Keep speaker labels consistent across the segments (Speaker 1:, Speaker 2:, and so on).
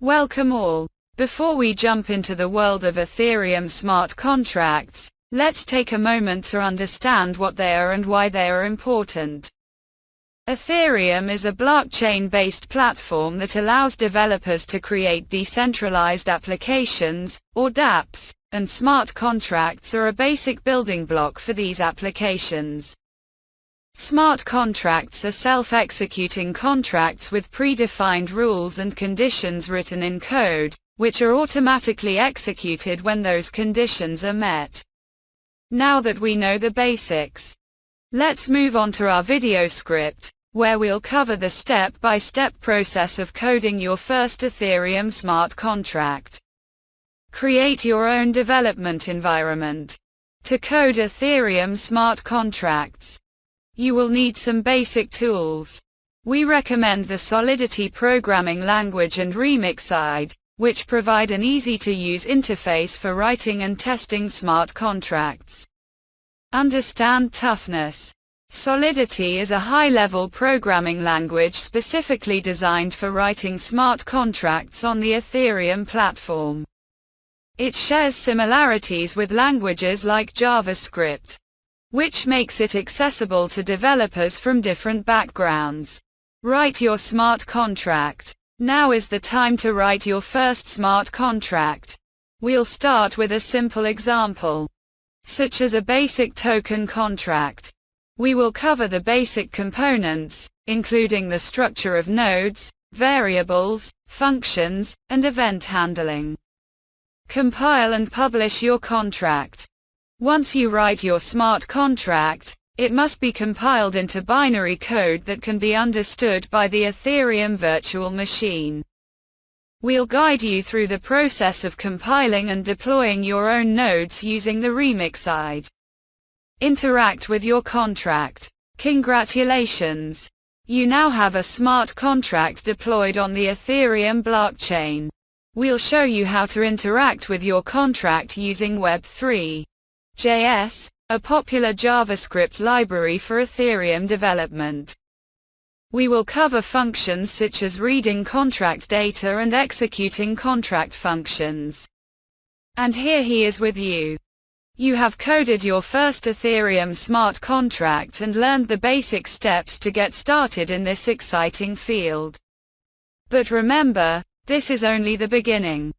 Speaker 1: Welcome all. Before we jump into the world of Ethereum smart contracts, let's take a moment to understand what they are and why they are important. Ethereum is a blockchain-based platform that allows developers to create decentralized applications, or DApps, and smart contracts are a basic building block for these applications. Smart contracts are self-executing contracts with predefined rules and conditions written in code, which are automatically executed when those conditions are met. Now that we know the basics, let's move on to our video script, where we'll cover the step-by-step process of coding your first Ethereum smart contract. Create your own development environment. To code Ethereum smart contracts, you will need some basic tools. We recommend the Solidity programming language and Remixide, which provide an easy-to-use interface for writing and testing smart contracts. Understand toughness. Solidity is a high-level programming language specifically designed for writing smart contracts on the Ethereum platform. It shares similarities with languages like JavaScript, which makes it accessible to developers from different backgrounds. Write your smart contract. Now is the time to write your first smart contract. We'll start with a simple example, such as a basic token contract. We will cover the basic components, including the structure of nodes, variables, functions, and event handling. Compile and publish your contract. Once you write your smart contract, it must be compiled into binary code that can be understood by the Ethereum virtual machine. We'll guide you through the process of compiling and deploying your own nodes using the Remixide. Interact with your contract. Congratulations! You now have a smart contract deployed on the Ethereum blockchain. We'll show you how to interact with your contract using Web3. JS, a popular JavaScript library for Ethereum development. We will cover functions such as reading contract data and executing contract functions. And here he is with you. You have coded your first Ethereum smart contract and learned the basic steps to get started in this exciting field. But remember, this is only the beginning.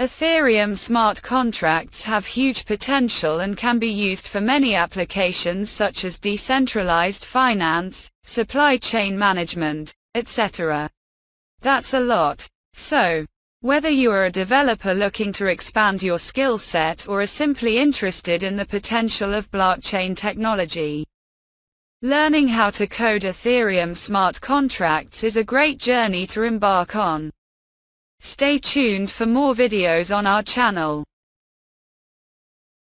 Speaker 1: Ethereum smart contracts have huge potential and can be used for many applications such as decentralized finance, supply chain management, etc. That's a lot. So, whether you are a developer looking to expand your skill set or are simply interested in the potential of blockchain technology, learning how to code Ethereum smart contracts is a great journey to embark on. Stay tuned for more videos on our channel.